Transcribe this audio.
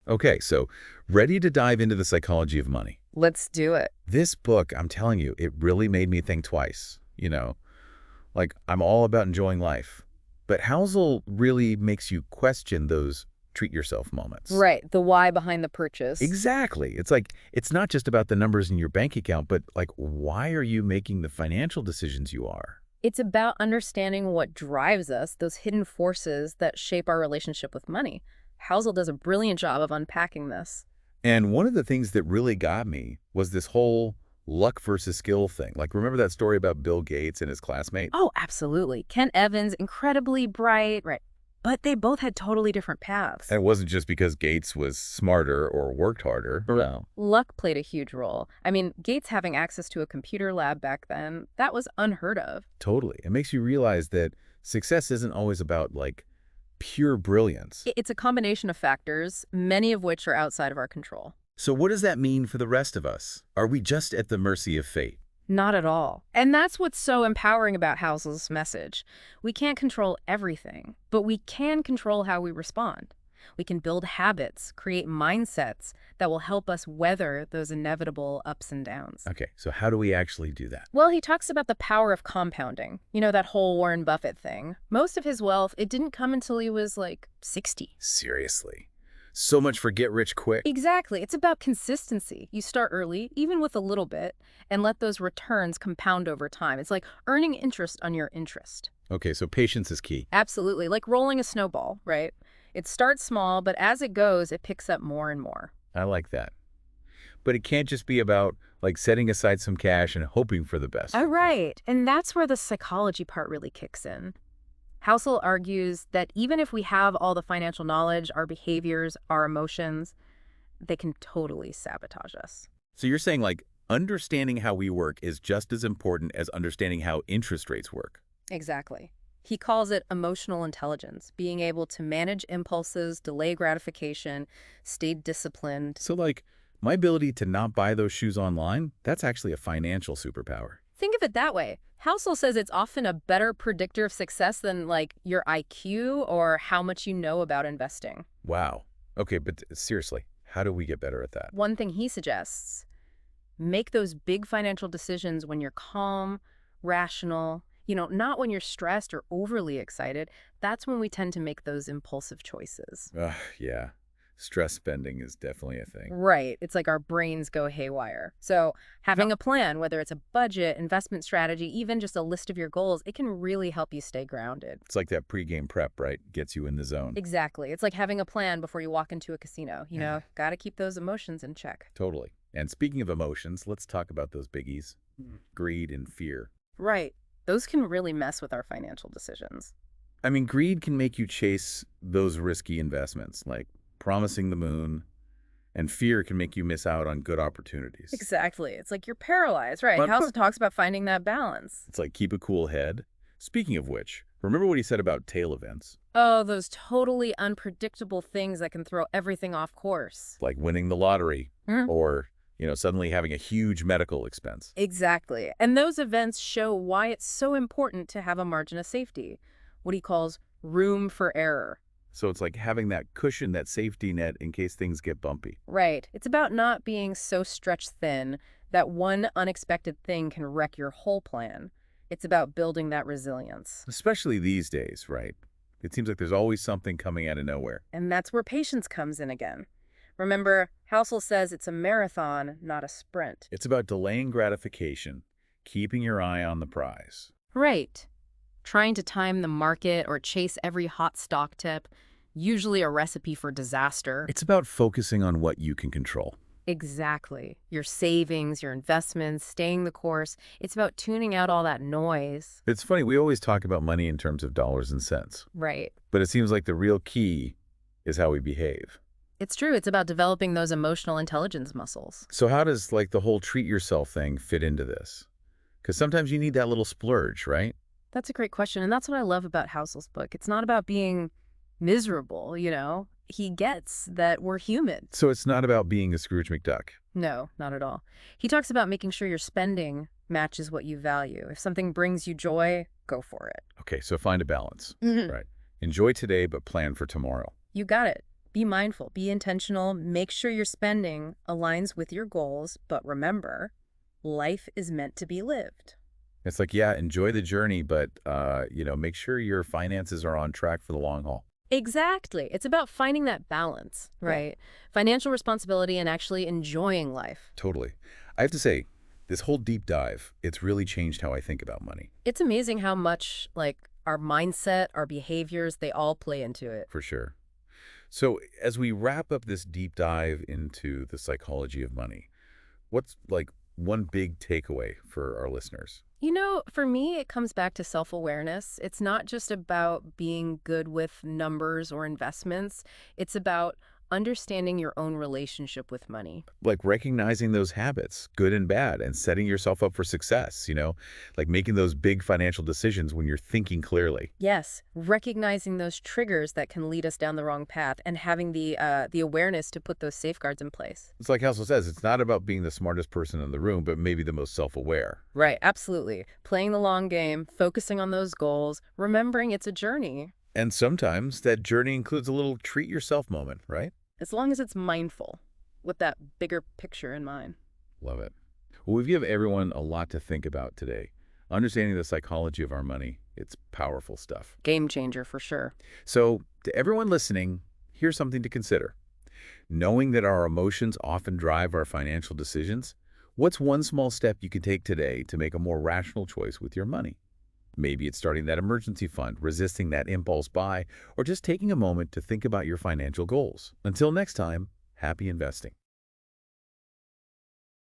Okay, so ready to dive into the psychology of money. Let's do it. This book, I'm telling you, it really made me think twice. Like I'm all about enjoying life. But Housel really makes you question those treat yourself moments. Right, the why behind the purchase. Exactly. It's like, it's not just about the numbers in your bank account, but like, why are you making the financial decisions you are? It's about understanding what drives us, those hidden forces that shape our relationship with money. Housel does a brilliant job of unpacking this. And one of the things that really got me was this whole luck versus skill thing. Like, remember that story about Bill Gates and his classmate? Oh, absolutely. Ken Evans, incredibly bright, right? But they both had totally different paths. And it wasn't just because Gates was smarter or worked harder. No. Luck played a huge role. I mean, Gates having access to a computer lab back then, that was unheard of. Totally. It makes you realize that success isn't always about, like, pure brilliance. It's a combination of factors, many of which are outside of our control. So what does that mean for the rest of us? Are we just at the mercy of fate? Not at all. And that's what's so empowering about Housel's message. We can't control everything, but we can control how we respond. We can build habits, create mindsets that will help us weather those inevitable ups and downs. Okay, so how do we actually do that? Well, he talks about the power of compounding. You know, that whole Warren Buffett thing. Most of his wealth, it didn't come until he was like 60. Seriously. So much for get rich quick. Exactly. It's about consistency. You start early, even with a little bit, and let those returns compound over time. It's like earning interest on your interest. Okay, so patience is key. Absolutely. Like rolling a snowball, right? It starts small, but as it goes, it picks up more and more. I like that. But it can't just be about, like, setting aside some cash and hoping for the best. All right. And that's where the psychology part really kicks in. Housel argues that even if we have all the financial knowledge, our behaviors, our emotions, they can totally sabotage us. So you're saying, like, understanding how we work is just as important as understanding how interest rates work. Exactly. He calls it emotional intelligence, being able to manage impulses, delay gratification, stay disciplined. So, like, my ability to not buy those shoes online, that's actually a financial superpower. Think of it that way. Housel says it's often a better predictor of success than, like, your IQ or how much you know about investing. Wow. Okay, but seriously, how do we get better at that? One thing he suggests, make those big financial decisions when you're calm, rational, not when you're stressed or overly excited. That's when we tend to make those impulsive choices. Yeah. Stress spending is definitely a thing. Right. It's like our brains go haywire. So having a plan, whether it's a budget, investment strategy, even just a list of your goals, it can really help you stay grounded. It's like that pregame prep, right? Gets you in the zone. Exactly. It's like having a plan before you walk into a casino. Got to keep those emotions in check. Totally. And speaking of emotions, let's talk about those biggies. Greed and fear. Right. Those can really mess with our financial decisions. I mean, greed can make you chase those risky investments, like promising the moon, and fear can make you miss out on good opportunities. Exactly. It's like you're paralyzed, right? But- He also talks about finding that balance. It's like keep a cool head. Speaking of which, remember what he said about tail events? Oh, those totally unpredictable things that can throw everything off course. Like winning the lottery Mhm. or, suddenly having a huge medical expense. Exactly. And those events show why it's so important to have a margin of safety, what he calls room for error. So it's like having that cushion, that safety net in case things get bumpy. Right. It's about not being so stretched thin that one unexpected thing can wreck your whole plan. It's about building that resilience. Especially these days, right? It seems like there's always something coming out of nowhere. And that's where patience comes in again. Remember, Housel says it's a marathon, not a sprint. It's about delaying gratification, keeping your eye on the prize. Right. Trying to time the market or chase every hot stock tip, usually a recipe for disaster. It's about focusing on what you can control. Exactly. Your savings, your investments, staying the course. It's about tuning out all that noise. It's funny, we always talk about money in terms of dollars and cents, Right. but it seems like the real key is how we behave. It's true. It's about developing those emotional intelligence muscles. So how does, like, the whole treat yourself thing fit into this? Because sometimes you need that little splurge, right? That's a great question. And that's what I love about Housel's book. It's not about being miserable, He gets that we're human. So it's not about being a Scrooge McDuck. No, not at all. He talks about making sure your spending matches what you value. If something brings you joy, go for it. Okay, so find a balance. Mhm. Right. Enjoy today, but plan for tomorrow. You got it. Be mindful, be intentional, make sure your spending aligns with your goals, but remember, life is meant to be lived. It's like, yeah, enjoy the journey, but, make sure your finances are on track for the long haul. Exactly. It's about finding that balance, Yeah. right? Financial responsibility and actually enjoying life. Totally. I have to say, this whole deep dive, it's really changed how I think about money, It's amazing how much, like, our mindset, our behaviors, they all play into it. for sure. So, as we wrap up this deep dive into the psychology of money, what's like one big takeaway for our listeners? For me, it comes back to self-awareness. It's not just about being good with numbers or investments. It's about understanding your own relationship with money. Like recognizing those habits, good and bad, and setting yourself up for success, like making those big financial decisions when you're thinking clearly. Yes, recognizing those triggers that can lead us down the wrong path and having the awareness to put those safeguards in place. It's like Housel says, it's not about being the smartest person in the room, but maybe the most self-aware. Right, absolutely. Playing the long game, focusing on those goals, remembering it's a journey, And sometimes that journey includes a little treat yourself moment, right? as long as it's mindful with that bigger picture in mind. Love it. Well, we've given everyone a lot to think about today. Understanding the psychology of our money, it's powerful stuff. Game changer for sure. So, to everyone listening, here's something to consider. Knowing that our emotions often drive our financial decisions, what's one small step you can take today to make a more rational choice with your money? Maybe it's starting that emergency fund, resisting that impulse buy, or just taking a moment to think about your financial goals. Until next time, happy investing.